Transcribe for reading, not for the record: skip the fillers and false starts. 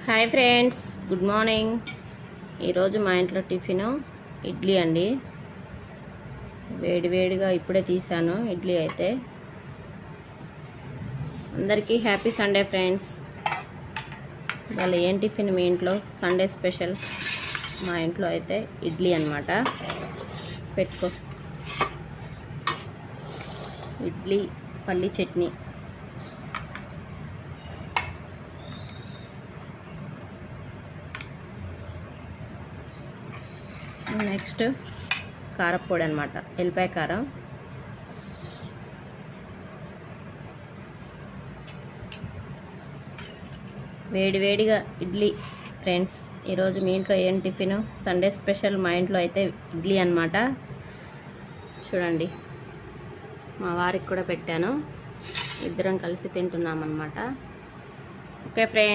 Hi friends, good morning. ఈరోజు మా ఇంట్లో టిఫిన్ ఇడ్లీ అండి. వేడివేడిగా ఇప్పుడే తీసాను ఇడ్లీ అయితే. అందరికీ హ్యాపీ సండే ఫ్రెండ్స్. ఇవాళ ఏం టిఫిన్ మీ ఇంట్లో? సండే స్పెషల్ మా ఇంట్లో అయితే ఇడ్లీ అన్నమాట. పెట్టుకో. ఇడ్లీ, పల్లి చట్నీ. నెక్స్ట్ కారపొడి అనమాట, ఎల్లిపాయ కారం. వేడివేడిగా ఇడ్లీ ఫ్రెండ్స్. ఈరోజు మీ ఇంట్లో ఏం టిఫిన్? సండే స్పెషల్ మా ఇంట్లో అయితే ఇడ్లీ అనమాట. చూడండి, మా వారికి కూడా పెట్టాను. ఇద్దరం కలిసి తింటున్నాం అనమాట. Okay friends.